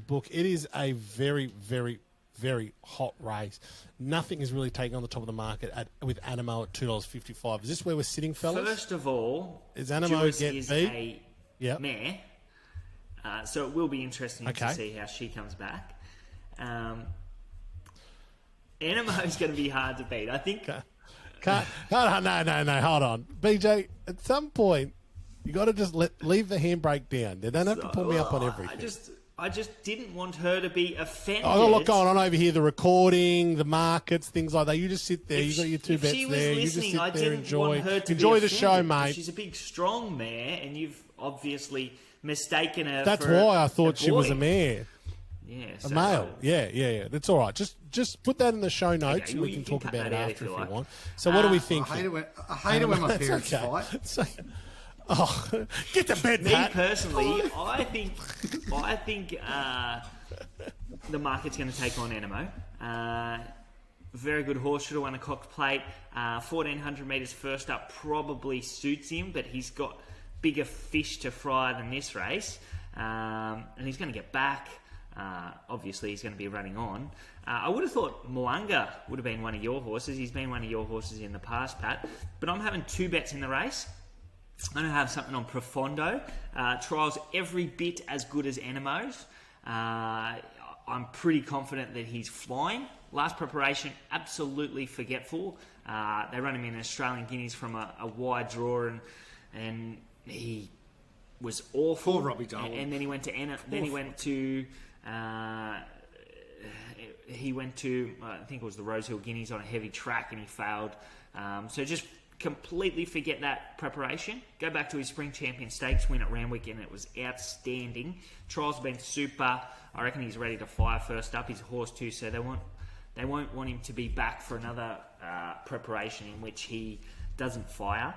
book. It is a very, very, very hot race. Nothing is really taking on the top of the market with Anamoe at $2.55. Is this where we're sitting, fellas? First of all, Is Anamoe Jules get is beat? a Yep. mare, so it will be interesting Okay. to see how she comes back. Anamoe is going to be hard to beat. I think. No, hold on. BJ, at some point, you got to just leave the handbrake down. They don't have to pull me up on everything. I just didn't want her to be offended. I got a lot going on over here. The recording, the markets, things like that. You just sit there. You got your two if bets she was there. You listening, just I sit there, didn't enjoy want her to the be show, offended, mate. She's a big, strong mare, and you've obviously mistaken her. That's for why I a thought she was boy. a mare, Yeah, a male. Yeah. That's all right. Just put that in the show notes, Okay, and we you can can talk cut about it that out after if if you you like. want. So, what are we I thinking? hate it when my parents That's fight. okay. So, get to bed, Me Pat. personally, I think the market's going to take on Anamoe. Very good horse, should have won a Cox Plate. 1,400 metres first up probably suits him, but he's got bigger fish to fry than this race. And he's going to get back. obviously he's going to be running on. I would have thought Moanga would have been one of your horses. He's been one of your horses in the past, Pat. But I'm having 2 bets in the race. I'm going to have something on Profondo. Trials every bit as good as Anamoe's. I'm pretty confident that he's flying. Last preparation, absolutely forgetful. They run him in Australian Guineas from a wide draw, and he was awful. Poor Robbie Dole. And then he went to I think it was the Rosehill Guineas on a heavy track, and he failed. So just completely forget that preparation. Go back to his Spring Champion Stakes win at Randwick, and it was outstanding. Trials have been super. I reckon he's ready to fire first up. He's a horse too, so they won't want him to be back for another preparation in which he doesn't fire.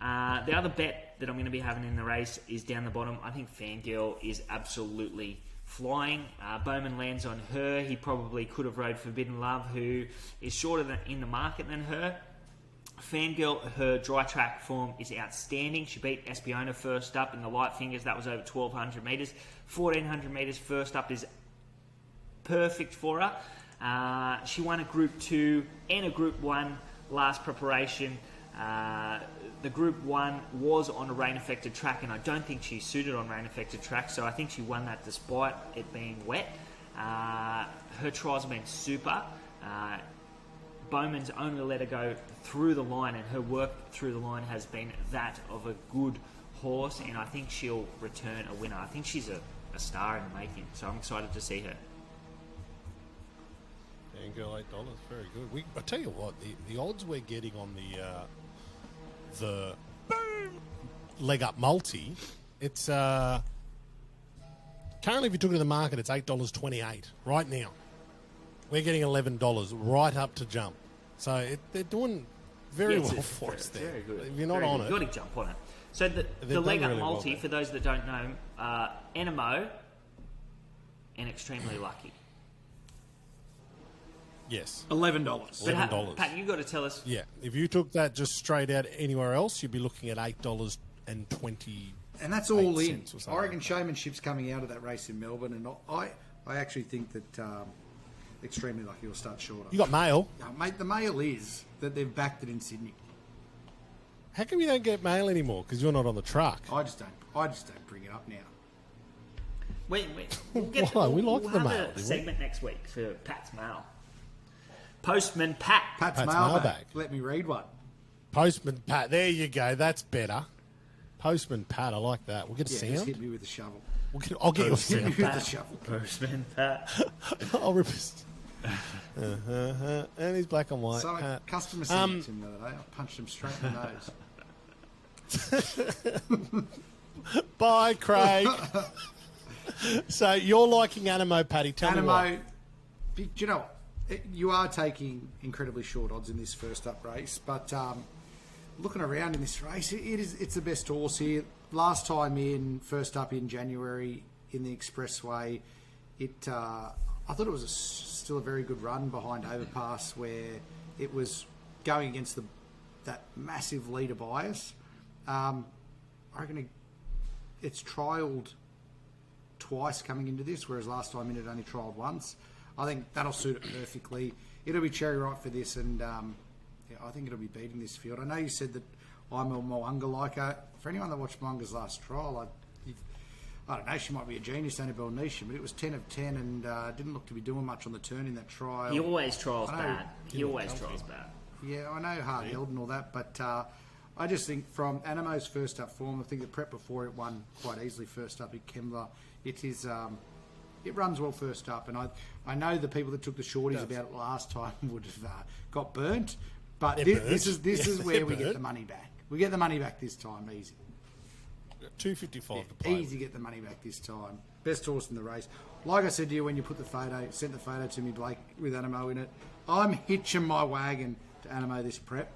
The other bet that I'm going to be having in the race is down the bottom. I think Fangirl is absolutely flying. Bowman lands on her. He probably could have rode Forbidden Love, who is shorter in the market than her. Fangirl, her dry track form is outstanding. She beat Espiona first up in the light fingers. That was over 1,200 metres. 1,400 metres first up is perfect for her. She won a Group 2 and a Group 1 last preparation. The Group 1 was on a rain-affected track, and I don't think she's suited on rain-affected tracks, so I think she won that despite it being wet. Her trials have been super. Bowman's only let her go through the line, and her work through the line has been that of a good horse, and I think she'll return a winner. I think she's a star in the making, so I'm excited to see her. Fangirl, $8, very good. I tell you what, the odds we're getting on the leg up multi, it's currently, if you took it to the market, it's $8.28 right now. We're getting $11 right up to jump, so they're doing very well for us there. Very good. If you're not on it, you've got to jump on it. So the leg up multi, for those that don't know, Anamoe and Extremely Lucky. yes, $11. $11. Pat, you got to tell us. Yeah, if you took that just straight out anywhere else, you'd be looking at $8.20. And that's all in. I reckon like showmanship's coming out of that race in Melbourne, and I actually think that Extremely Lucky will start shorter. You got mail. No, mate, the mail is that they've backed it in Sydney. How come you don't get mail anymore? Because you're not on the truck. I just don't bring it up now. We'll Why? We like the have mail, a segment next week for Pat's mail. Postman Pat. Pat's mailbag. mailbag. Let me read one. Postman Pat. There you go. That's better. Postman Pat. I like that. We'll get a Just sound. hit me with a shovel. I'll get you a Hit me sound. with a shovel. Postman Pat. I'll rip his. And he's black and white. So a Pat. customer sent it to him the other day. I punched him straight in the nose. Bye, Craig. So you're liking Anamoe, Paddy. Tell me why. Do you know what? You are taking incredibly short odds in this first up race, but looking around in this race, it's the best horse here. Last time in first up in January in the Expressway, I thought it was still a very good run behind Overpass, where it was going against that massive leader bias. I reckon it's trialled twice coming into this, whereas last time in it only trialled once. I think that'll suit it perfectly. It'll be cherry ripe for this, and I think it'll be beating this field. I know you said that I'm a Moanga liker. For anyone that watched Moanga's last trial, I don't know, she might be a genius, Annabelle Nisha, but it was 10 of 10 and didn't look to be doing much on the turn in that trial. He always trials bad. Yeah, I know hard held and all that, but I just think from Anamoe's first up form, I think the prep before it won quite easily first up at Kembla. It runs well first up, and I know the people that took the shorties about it last time would have got burnt, but this is where we get the money back. We get the money back this time, easy. $2.55 to play. Easy, get the money back this time. Best horse in the race. Like I said to you when you sent the photo to me, Blake, with Anamoe in it, I'm hitching my wagon to Anamoe this prep.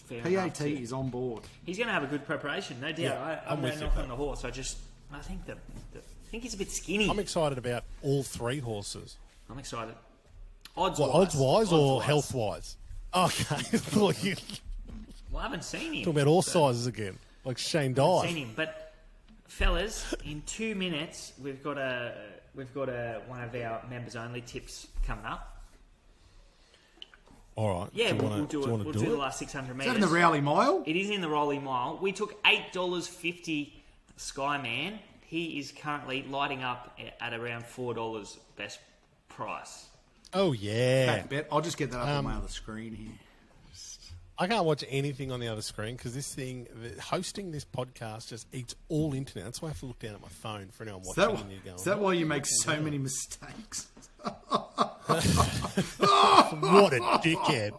PAT is on board. He's going to have a good preparation, no doubt. Yeah, I'm no knock on the horse. I think he's a bit skinny. I'm excited about all three horses. I'm excited. Odds wise or health wise? Okay. Well, I haven't seen him. Talking about all sizes again, like Shane Dye. I haven't seen him, but fellas, in 2 minutes we've got one of our members only tips coming up. All right. Yeah, we'll do it. We'll do the last 600 Is metres. that in the Rowley Mile? It is in the Rowley Mile. We took $8.50 Skyman. He is currently lighting up at around $4 best price. Oh, yeah. Back bet. I'll just get that up on my other screen here. I can't watch anything on the other screen because hosting this podcast just eats all internet. That's why I have to look down at my phone for anyone watching. Is that why you make so many mistakes? What a dickhead.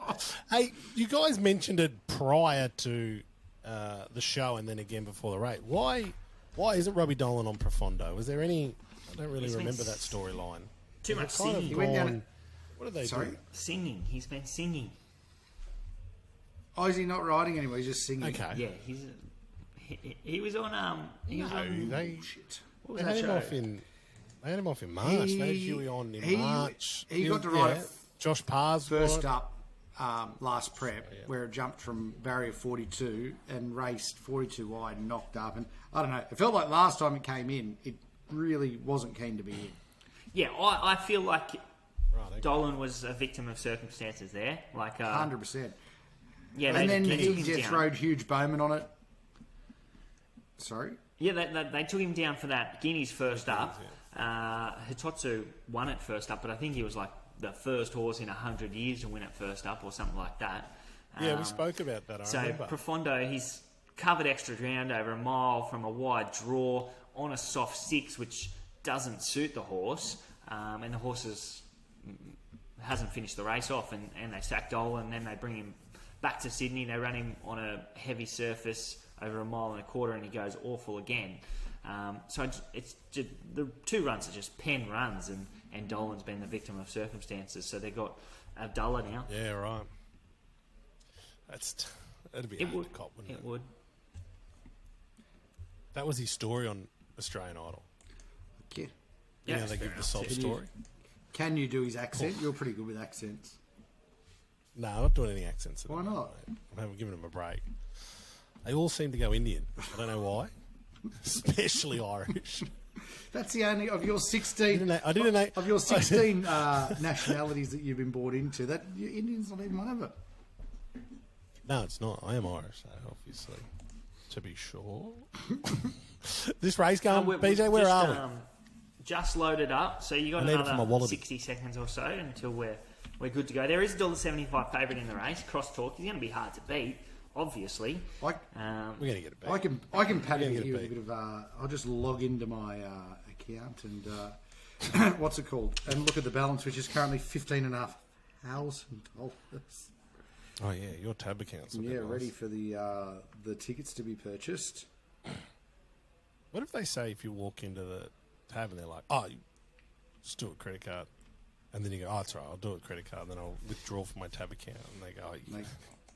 Hey, you guys mentioned it prior to the show and then again before the race. Why isn't Robbie Dolan on Profondo? Was there any... I don't really remember that storyline. Too much singing. He went down... What are they Sorry? doing? Singing. He's been singing. Oh, is he not riding anymore? He's just singing. Okay. Yeah, he was on... He was on Shit. what was They that had show? him off in March. They had Huey on in March. He got to ride Josh Parr's first up last prep, where it jumped from barrier 42 and raced 42 wide and knocked up. And I don't know, it felt like last time it came in, it really wasn't keen to be in. Yeah, I feel like Dolan was a victim of circumstances there. Like 100%. Yeah, And then they took he him just down. rode Huge Bowman on it. Sorry? Yeah, they took him down for that. Guinea's first up. Hitotsu won it first up, but I think he was like the first horse in 100 years to win it first up or something like that. Yeah, we spoke about that, I remember. Profondo, he's covered extra ground over a mile from a wide draw on a soft 6, which doesn't suit the horse. And the horse hasn't finished the race off, and they sack Dolan, and then they bring him back to Sydney. They run him on a heavy surface over a mile and a quarter, and he goes awful again. So it's just, the 2 runs are just pen runs, and Dolan's been the victim of circumstances. So they've got Abdullah now. Yeah, right. That'd be hard to cop, wouldn't it? It would. That was his story on Australian Idol. Yeah. Yeah, they give the sob story. Can you do his accent? You're pretty good with accents. No, I'm not doing any accents. Why not? I haven't given him a break. They all seem to go Indian. I don't know why. Especially Irish. That's the only of your 16. I didn't know. Of your 16 nationalities that you've been brought into, that Indian's not even one of it. No, it's not. I am Irish, though, obviously. To be sure. This race going, BJ, where are we? Just loaded up, so you got another 60 seconds or so until we're good to go. There is a $1.75 favourite in the race. Cross Talk. He's going to be hard to beat, obviously. We're going to get it back. I can pat it here with a bit of. I'll just log into my account and what's it called, and look at the balance, which is currently $15,500. Oh yeah, your tab account's looking nice. Ready for the tickets to be purchased. What if they say if you walk into the tab and they're like, "Oh, just do a credit card," and then you go, "Oh, that's right, I'll do a credit card," and then I'll withdraw from my tab account, and they go, "Oh,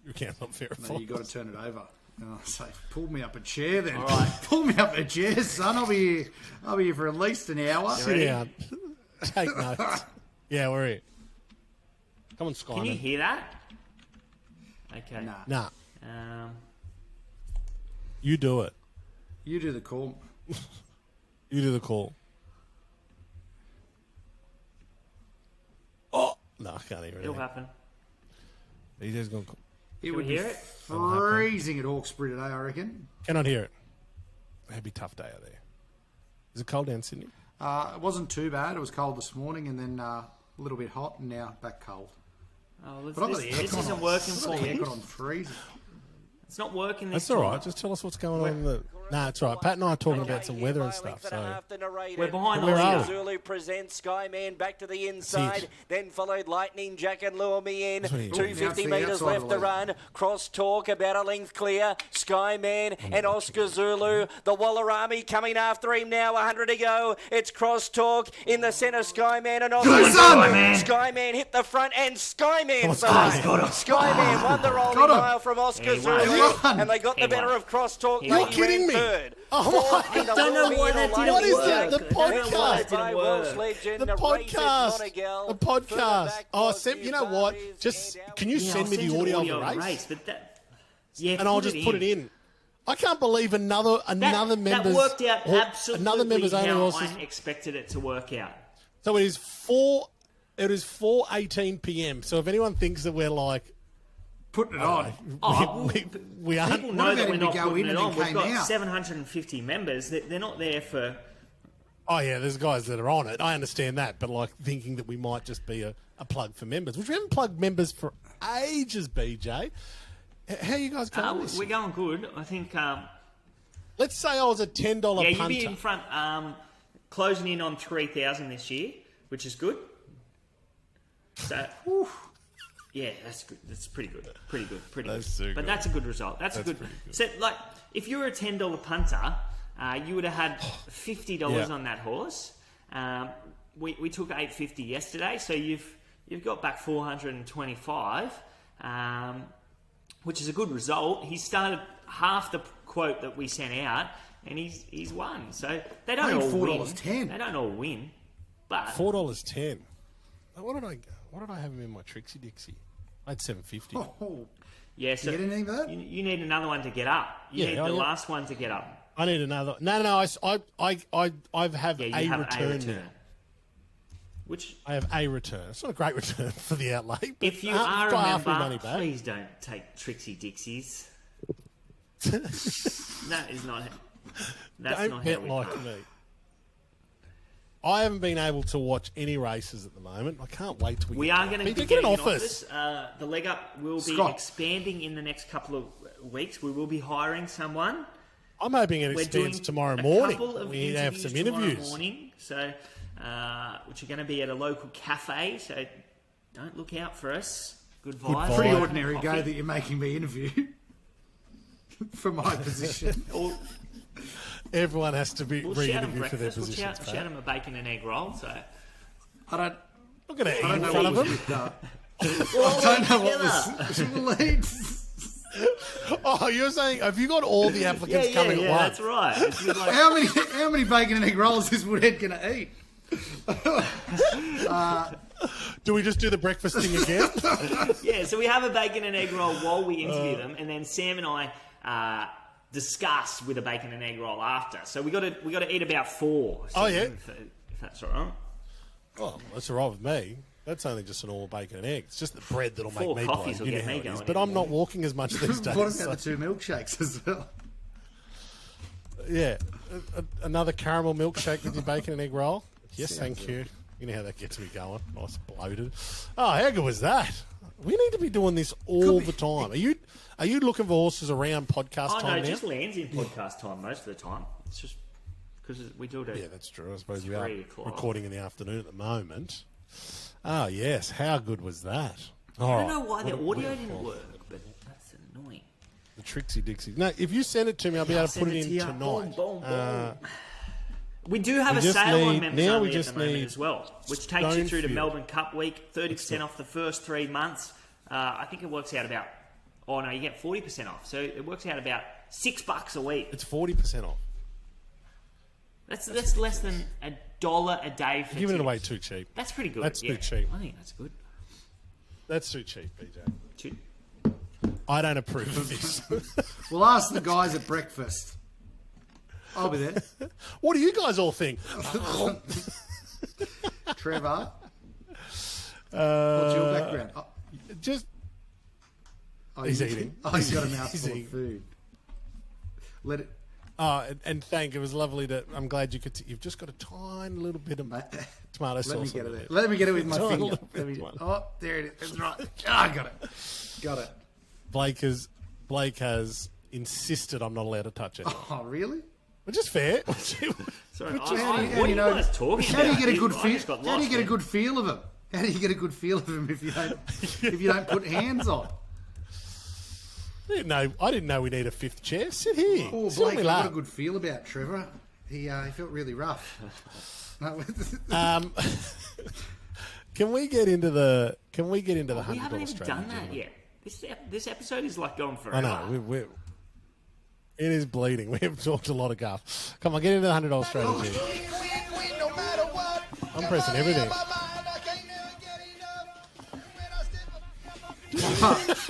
your account's not verified." No, you got to turn it over. And I say, "Pull me up a chair, then. All right. Pull me up a chair, son. I'll be here for at least an hour." Sit down. Take notes. Yeah, we're here. Come on, Sky. Can you hear that? Okay. Nah. You do it. You do the call. You do the call. Oh no, I can't hear it. It'll happen. DJ's going. It would be freezing at Hawkesbury today, I reckon. Cannot hear it. It'd be a tough day out there. Is it cold down Sydney? It wasn't too bad. It was cold this morning, and then a little bit hot, and now back cold. Oh, this isn't working for me. Got on freezing. It's not working. That's all right. Just tell us what's going on. Nah, it's all right. Pat and I are talking about some weather and stuff. So we're behind. Where are we? Zulu presents Skyman back to the inside, then followed Lightning Jack and Lure Me In. 250 metres left to run. Cross Talk about a length clear. Skyman and Oscar Zulu. The Wallarami coming after him now. 100 to go. It's Cross Talk in the centre. Skyman and Oscar Zulu. Skyman hit the front and Skyman. Skyman won the rolling mile from Oscar Zulu, and they got the better of Cross Talk. You're kidding me. Oh, I don't know why that didn't What is work. that? The podcast. The The podcast. Oh, you know what? Just can you send me the audio of the race? But that, yeah, and I'll just put it in. I can't believe another member's... That worked out absolutely another member's only how horses. I expected it to work out. So it is 4:18 p.m. So if anyone thinks that we're like... Putting it on. We aren't... People know that we're not go putting in it and on. then We've got came out. 750 members. They're not there for... Oh, yeah, there's guys that are on it. I understand that. But, like, thinking that we might just be a plug for members, which we haven't plugged members for ages, BJ. How are you guys going? We're going good. I think... Let's say I was a $10 punter. Yeah, you'd be in front, closing in on 3,000 this year, which is good. So, yeah, that's good. That's pretty good. Pretty good. That's so But good. that's a good result. That's a good. So, like, if you were a $10 punter, you would have had $50 on that horse. We took $850 yesterday, so you've got back $425, which is a good result. He started half the quote that we sent out, and he's won. So they don't all win. $4.10. They don't all win, but $4.10. What did I have him in my Trixie Dixie? I had $7.50. Oh, yeah. So you get anything for that? you need another one to get up. You need the last one to get up. I need another. No. I have Yeah, you a have return a return. now. Which, I have a return. It's not a great return for the outlay. But if you I've are a got half my money member, back. please don't take Trixie Dixies. That is not. That's Don't not bet how we like me. I haven't been able to watch any races at the moment. I can't wait till We are going to be get getting an an office. The leg up will be Scott. expanding in the next couple of weeks. We will be hiring someone. I'm hoping it We're doing expands tomorrow a morning. couple of We need to have some interviews. tomorrow morning, so which are going to be at a local cafe. So don't look out for us. Good vibes. vibe. Pretty Coffee. ordinary go that you're making me interview for my position. Everyone has to be We'll shout them re-interviewed for their breakfast. We'll positions. shout them a bacon and egg roll. So I don't I'm going to eat in know front what of was them. with that. I don't know what was. Oh, you're saying, have you got all the applicants coming at once? that's right. It's like, How many bacon and egg rolls is Woodhead going to eat? Do we just do the breakfast thing again? yeah, so we have a bacon and egg roll while we interview them, and then Sam and I discuss with a bacon and egg roll after. So we got to eat about 4. Oh, yeah. If that's all right. Well, that's all right with me. That's only just an all bacon and egg. It's just the bread that'll make 4 me coffees blow. will You get know me how it is. going But in I'm the not walking as much these days. What about so- the 2 milkshakes as well? Yeah. Another caramel milkshake with your bacon and egg roll. Yes, thank you. You know how that gets me going. Nice bloated. Oh, how good was that? We need to be doing this all the time. Are you looking for horses around podcast Oh, no, time it now? just lands in podcast time most of the time. It's just because we do it at Yeah, that's true. I suppose we are 3 o'clock. recording in the afternoon at the moment. Oh, yes. How good was that? I don't know why the audio didn't work, but that's annoying. The Trixie Dixie. No, if you send it to me, I'll be able to put it in you. tonight. Boom, boom, boom. We do have we a just sale on need- members now we only at just the moment need as well, which takes you through to Stonefield. Melbourne Cup Week, 30% off the first 3 months. I think it works out about... Oh, no, you get 40% off. So it works out about $6 a week. It's 40% off. That's less than $1 a day for Giving it tickets. away too cheap. That's pretty good. That's too yeah. cheap. I think that's good. That's too cheap, BJ. Too- I don't approve of this. We'll ask the guys at breakfast. I'll be there. What do you guys all think? Trevor, what's your background? Just He's eating. Oh, he's got a He's mouthful of eating. food. Let it. and thank. It was lovely to. I'm glad you could. You've just got a tiny little bit of tomato Let sauce. me get on it. there. Let me get it with my Tiny finger. little bit Let me- one. oh, there it is. That's right. I got it. Got it. Blake has insisted I'm not allowed to touch it, Oh, really? which is fair. Sorry, Which what is- are you guys talking How do you about? get a good I feel? just got How do lost you get a there. good feel of him? How do you get a good feel of him if you don't put hands on? I didn't know we need a 5th chair. Sit here. Oh, Sit on Blake, me I've got lap. a good feel about Trevor. He felt really rough. No, Can we get into the $100 We haven't even strategy? done that yet. This episode is like going I forever. know. It is bleeding. We have talked a lot of guff. Come on, get into the $100 strategy. I'm pressing everything.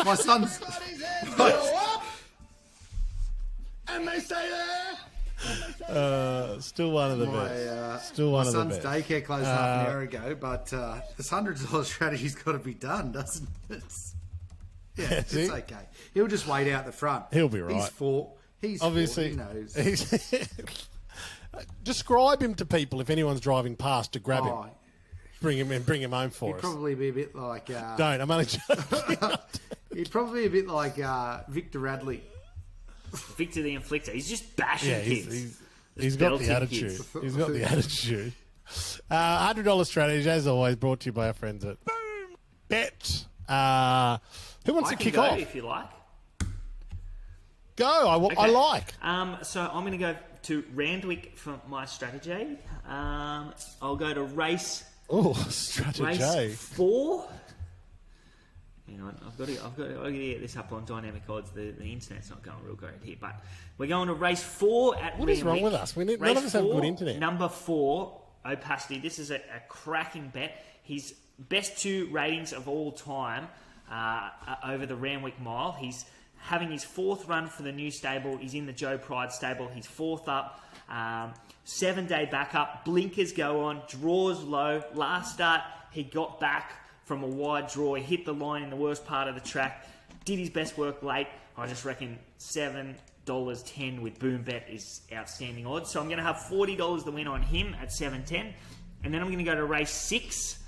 my son's. Still one of the best. Still one of the best. My son's daycare closed half an hour ago, but this $100 strategy's got to be done, doesn't it? Yeah, it's okay. He'll just wait out the front. He'll be right. He's four. Obviously, he knows. Describe him to people if anyone's driving past to grab him. Bring him home for He'd us. probably be a bit like... Don't, I'm only joking. He'd probably be a bit like Victor Radley. Victor the Inflictor. He's just bashing kids. He's got the attitude. He's got the attitude. $100 strategy, as always, brought to you by our friends at Boom Bet. Who wants to kick off? If you like. Go. I like. So I'm going to go to Randwick for my strategy. I'll go to race. Oh, strategy. Race 4. Hang on, I've got to get this up on dynamic odds. The internet's not going real great here, but we're going to race 4 at What Randwick. is wrong with us? None of us have good internet. Number 4, Opacity. This is a cracking bet. His best 2 ratings of all time over the Randwick Mile. He's having his 4th run for the new stable. He's in the Joe Pride stable. He's 4th up. 7-day backup. Blinkers go on. Draws low. Last start, he got back from a wide draw. He hit the line in the worst part of the track. Did his best work late. I just reckon $7.10 with Boom Bet is outstanding odds. So I'm going to have $40 to win on him at $7.10. And then I'm going to go to race 6.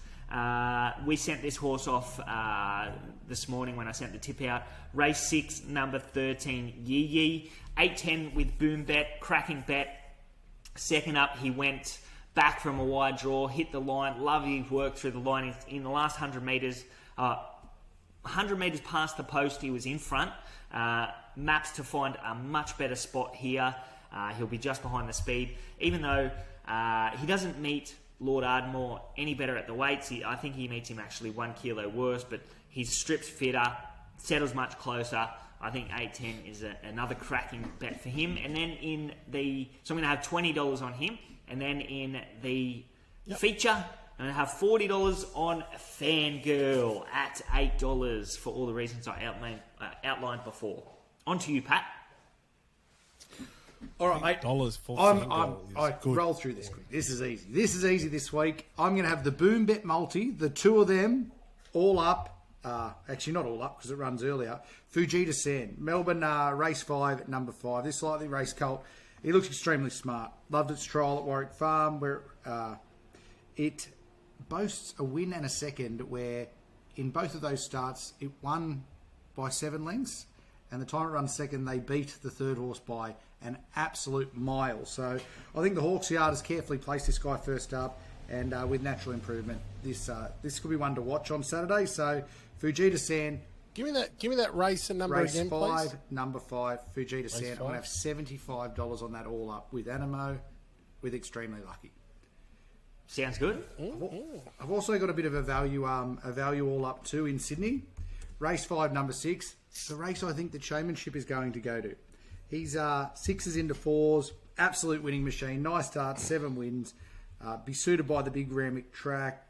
We sent this horse off this morning when I sent the tip out. Race 6, number 13, Yee Yee. 8.10 with Boom Bet, cracking bet. Second up, he went back from a wide draw, hit the line. Love his work through the line in the last 100 metres. 100 metres past the post, he was in front. Maps to find a much better spot here. He'll be just behind the speed. Even though he doesn't meet Lord Ardmore any better at the weights, I think he meets him actually 1 kilo worse, but he's stripped fitter, settles much closer. I think 8.10 is another cracking bet for him. And then so I'm going to have $20 on him. And then in the feature, I'm going to have $40 on Fangirl at $8 for all the reasons I outlined before. On to you, Pat. All right, mate. $8 for I roll through this quick. This is easy. This is easy this week. I'm going to have the Boom Bet multi, the 2 of them, all up. Actually, not all up because it runs earlier. Fujita San, Melbourne race 5 at number 5. This slightly race colt. He looks extremely smart. Loved its trial at Warwick Farm where it boasts a win and a second where in both of those starts it won by 7 lengths. And the time it runs second, they beat the third horse by an absolute mile. So I think the Hawks Yard has carefully placed this guy first up. And with natural improvement, this could be one to watch on Saturday. So Fujita San. Give me that race and number again, please. Race 5, number 5, Fujita San. I'm going to have $75 on that all up with Anamoe, with Extremely Lucky. Sounds good. I've also got a bit of a value all up too in Sydney. Race 5, number 6. The race I think that Showmanship is going to go to. He's 6s into 4s, absolute winning machine. Nice start, 7 wins. Be suited by the big Randwick track.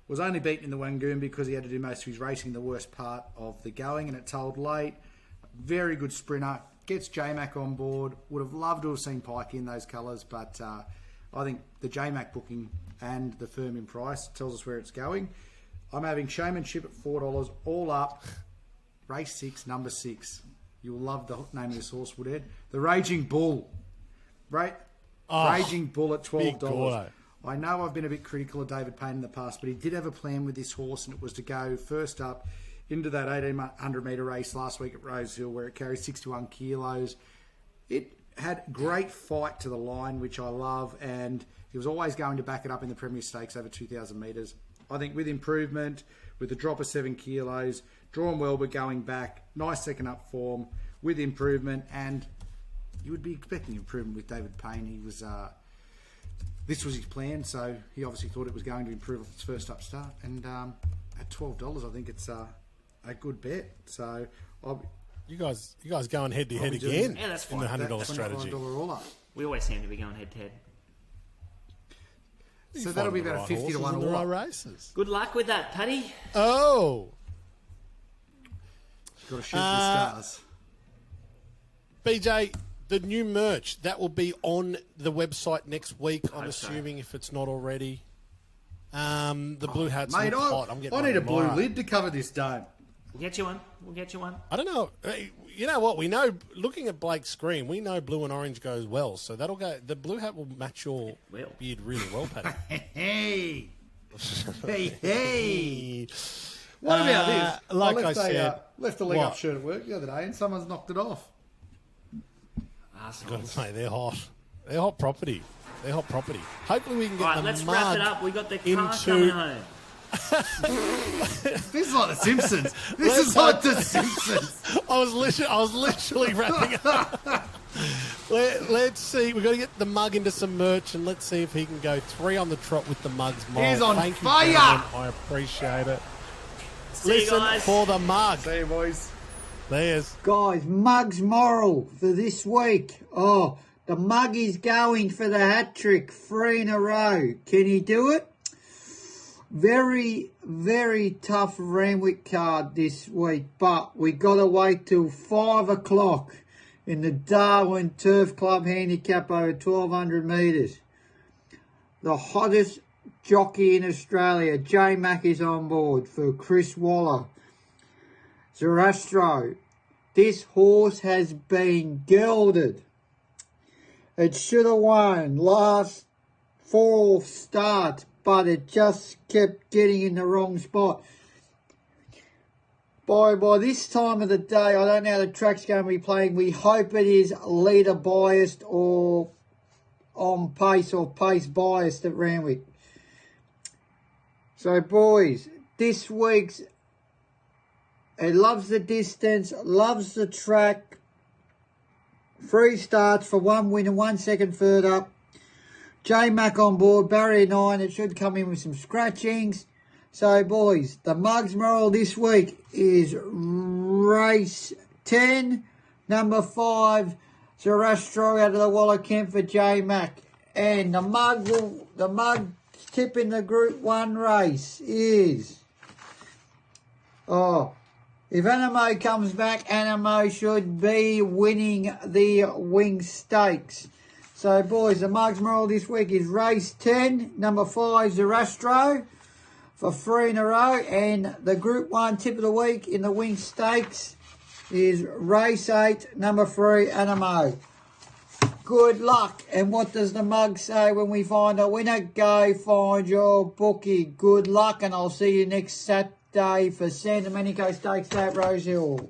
Was only beaten in the Wangoon because he had to do most of his racing in the worst part of the going and it told late. Very good sprinter. Gets J-Mac on board. Would have loved to have seen Pike in those colours, but I think the J-Mac booking and the firm in price tells us where it's going. I'm having Showmanship at $4, all up. Race 6, number 6. You'll love the name of this horse, Woodhead. The Raging Bull. Raging Bull at $12. I know I've been a bit critical of David Payne in the past, but he did have a plan with this horse, and it was to go first up into that 1,800 metre race last week at Rosehill, where it carries 61 kilos. It had great fight to the line, which I love, and he was always going to back it up in the Premier Stakes over 2,000 metres. I think with improvement, with the drop of 7 kilos, drawn well but going back, nice second up form, with improvement, and you would be expecting improvement with David Payne. He was... This was his plan, so he obviously thought it was going to improve off its first up start. And at $12, I think it's a good bet. So you guys going head to head again? Yeah, that's fine. In the $100 strategy. All up. We always seem to be going head to head. So that'll be about a 50 to 1 all up. Races. Good luck with that, Paddy. Oh, got to shoot for the stars. BJ, the new merch, that will be on the website next week, I'm assuming, if it's not already. The blue hats look hot. I need a blue lid to cover this dome. We'll get you one. We'll get you one. I don't know. You know what? We know, looking at Blake's screen, we know blue and orange goes well. So that'll go. The blue hat will match your beard really well, Paddy. Hey. Hey. What about this? Like I said, left a leg up shirt at work the other day and someone's knocked it off. I've got to say, they're hot. They're hot property. They're hot property. Hopefully we can get the let's mug wrap it up. We got the car coming home. This is like The Simpsons. This is like The Simpsons. I was literally wrapping it up. Let's see. We've got to get the mug into some merch, and let's see if he can go 3 on the trot with the mugs. He's on Thank fire. You, I appreciate it. Listen for the mug. See you, boys. There's. Guys, Mug's moral for this week. Oh, the mug is going for the hat trick, 3 in a row. Can he do it? Very, very tough Randwick card this week, but we got to wait till 5 o'clock in the Darwin Turf Club handicap over 1,200 metres. The hottest jockey in Australia, J Mac, is on board for Chris Waller. Zarastro. This horse has been gelded. It should have won last 4 starts, but it just kept getting in the wrong spot. By this time of the day, I don't know how the track's going to be playing. We hope it is leader biased or on pace or pace biased at Randwick. So, boys, this week's, it loves the distance, loves the track. 3 starts for 1 win and 1 second third up. J Mac on board, barrier 9. It should come in with some scratchings. So, boys, the Mugs moral this week is race 10, number 5, Zarastro out of the Waller Kemp for J Mac. And the mug tip in the Group 1 race is... if Anamoe comes back, Anamoe should be winning the Winx Stakes. So, boys, the Mugs moral this week is race 10, number 5, Zarastro, for 3 in a row. And the Group 1 tip of the week in the Winx Stakes is race 8, number 3, Anamoe. Good luck. And what does the Mug say when we find a winner? Go find your bookie. Good luck, and I'll see you next Saturday for Santa Manico Stakes at Rosehill.